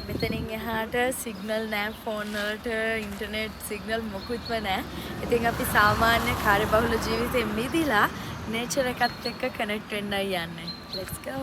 මෙතනින් එහාට සිග්නල් නෑ ෆෝන් වලට ඉන්ටර්නෙට් සිග්නල් මොකුත්ම නෑ. ඉතින් අපි සාමාන්‍ය කාර්යබහුල ජීවිතේ මිදිලා නේචර් එකත් එක්ක කනෙක්ට් වෙන්නයි යන්නේ. Let's go.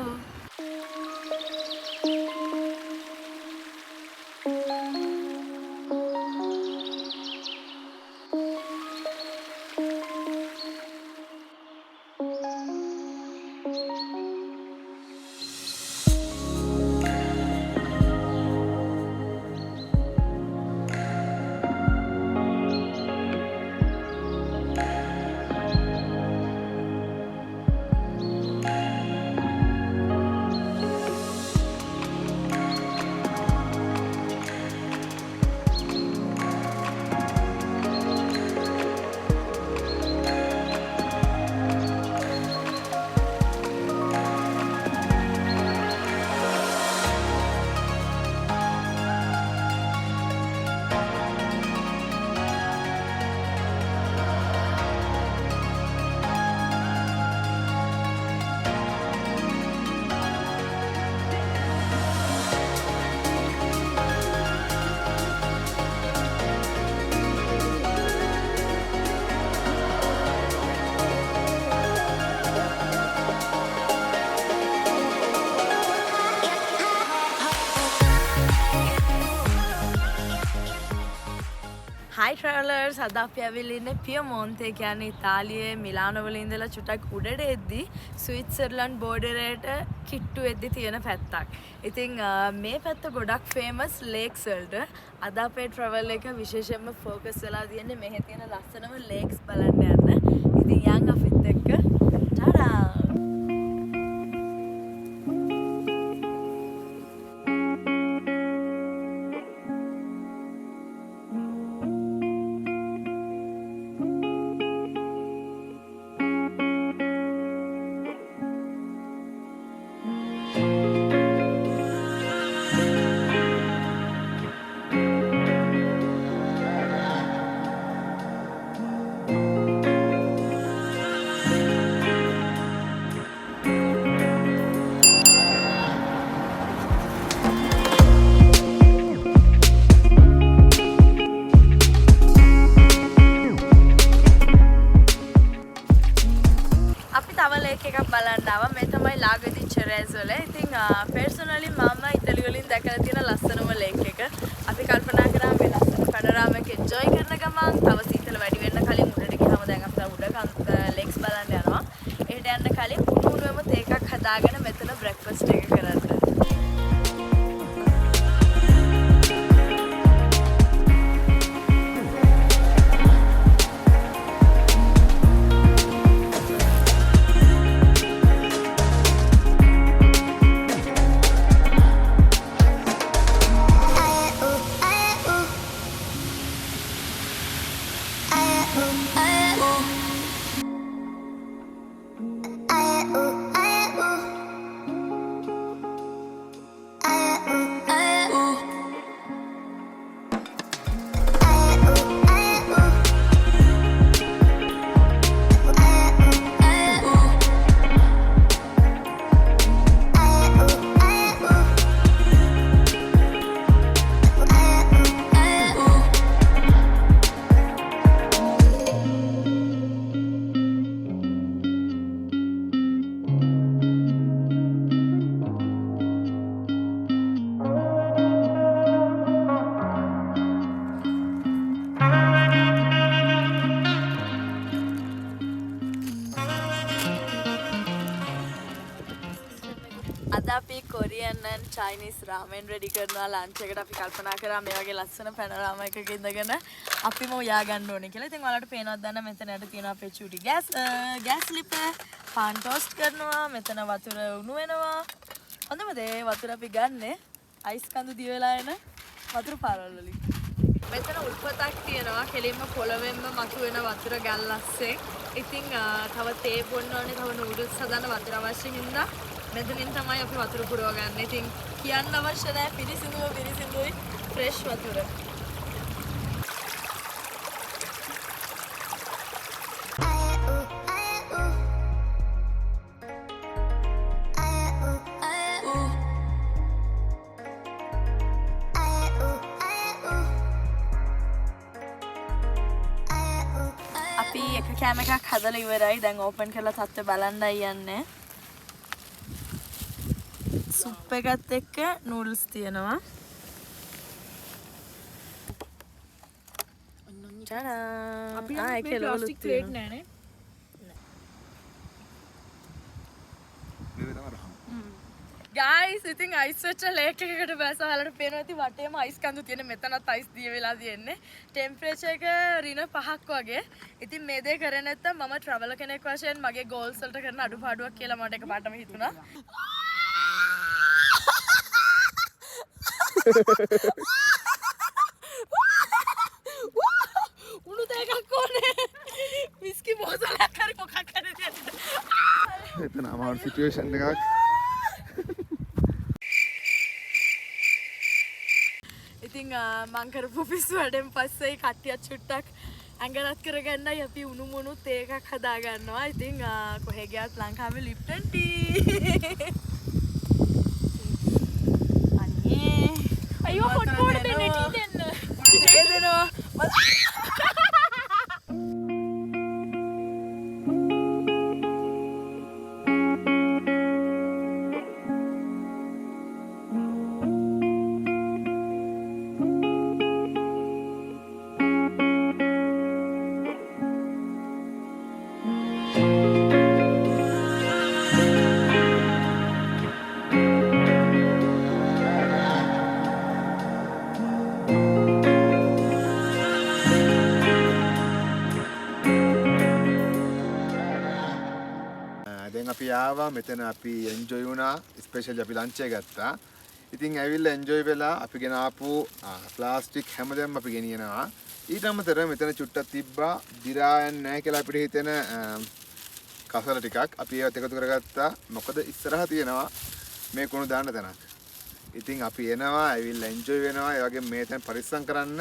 Hi travelers, අද අපි ඇවිල්ලා ඉන්නේ පියමොන්තේ කියන්නේ ඉතාලියේ මිලානෝ වල ඉඳලා චුටක් උඩට එද්දි ස්විට්සර්ලන්ඩ් බෝඩරයට කිට්ටු එද්දි තියෙන පැත්තක්. ඉතින් මේ පැත්ත ගොඩක් ෆේමස් ලේක්ස් වලට. අද අපේ travel එක විශේෂයෙන්ම ફોකස් වෙලා තියෙන්නේ මෙහි තියෙන ලස්සනම ලේක්ස් බලන්න යන්න. ඉතින් යන් අපිත් එක්ක ටඩා. බලන්න ආවා. මේ තමයි ලාගදී චෙරෙස් වල. ඉතින් පර්සනලි මම ඉතාලි වලින් දැකලා තියෙන ලස්සනම ලේක් එක. අපි කල්පනා කරා මේ ලස්සන පැනෝරාමා එක එන්ජොයි කරන ගමන් තව සීතල වැඩි වෙන්න කලින් උඩට ගියාම දැන් අපි උඩ ලේක්ස් බලන්න යනවා. එහෙට යන්න කලින් පුණුවෙම තේ එකක් හදාගෙන මෙතන බ්‍රෙක්ෆාස්ට් එක කරන්න. අද අපි කොරියන් and චයිනීස් රාමෙන් රෙඩි කරනවා ලන්ච් එකට. අපි කල්පනා කරා මේ වගේ ලස්සන පැනෝරාමා එකක ඉඳගෙන අපිම උයා ගන්න ඕනේ කියලා. ඉතින් ඔයාලට පේනවද දන්න මෙතන යට තියෙන අපේ චූටි ගෑස් ලිප පාන් ටෝස්ට් කරනවා. මෙතන වතුර උණු වෙනවා. හොඳම දේ වතුර අපි ගන්නෙ අයිස් කඳු දිය වෙලා එන වතුර පාරවල් වලින්. මෙතන උල්පතක් තියෙනවා කෙලින්ම පොළවෙන්ම මතුවෙන වතුර ගල් අස්සෙන්. ඉතින් තව තේ බොන්න ඕනේ, තව නූඩල්ස් හදන්න වතුර අවශ්‍ය හින්දා මෙතනින් තමයි අපි වතුර පුරව ගන්න. ඉතින් කියන්න අවශ්‍ය නැහැ, පිරිසිදුයි ෆ්‍රෙෂ් වතුර. කෑම එකක් හදලා ඉවරයි. දැන් ඕපන් කරලා තත්ත්වය බලන්නයි යන්නේ. සුප් එකත් එක්ක නූඩල්ස් තියෙනවා. අපි මේ ප්ලාස්ටික් ප්ලේට් නෑ නේ. guys ඉතින් අයිස් වෙච්ච ලේක් එකකට බැස ඔයාලට පේනවා ඇති වටේම අයිස් කඳු තියෙන මෙතනත් අයිස් දිය වෙලා තියෙන්නේ ටෙම්පරේචර් එක -5ක් වගේ ඉතින් මේ දේ කරේ නැත්තම් මම ට්‍රැවලර් කෙනෙක් වශයෙන් මගේ ගෝල්ස් වලට කරන අඩුපාඩුවක් කියලා මට එකපාරටම හිතුණා උණු දෙකක් ඕනේ විස්කි බෝතලයක් හරි මොකක් හරි දෙන්න එතන අමාරු සිටුේෂන් එකක් ඉතින් මං කරපු පිස්සු වැඩෙන් පස්සේ කට්ටියක් චුට්ටක් ඇඟරත් කරගන්නයි අපි උණු මුණු තේ එකක් හදා ගන්නවා. ඉතින් කොහෙ ගියත් ලංකාවේ ලිප්ටන් ටී. අනේ අයියෝ හොට් වෝටර් දෙන්න ටී දෙන්න. තේ දෙනවා. අපි ආවා මෙතන අපි එන්ජොයි වුණා ස්පෙෂලි අපි ලන්ච් එක ගත්තා. ඉතින් ඇවිල්ලා එන්ජොයි වෙලා අපි ගෙන ආපු ප්ලාස්ටික් හැමදේම අපි ගෙනියනවා. ඊට අමතරව මෙතන චුට්ටක් තිබ්බා දිරා යන්නේ නැහැ කියලා අපිට හිතෙන කසල ටිකක් අපි ඒවත් එකතු කරගත්තා. මොකද ඉස්සරහා තියෙනවා මේ කුණු දාන්න තැනක්. ඉතින් අපි එනවා ඇවිල්ලා එන්ජොයි වෙනවා. ඒ වගේම මේ තැන පරිස්සම් කරන්න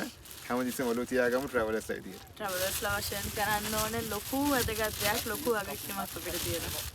හැමදෙස්සම ඔලුව තියාගමු ට්‍රැවලර්ස් විදියට. ට්‍රැවලර්ස්ලා වශයෙන් කරන්න ඕනේ ලොකු වැදගත් දෙයක් ලොකු වගකීමක් අපිට තියෙනවා.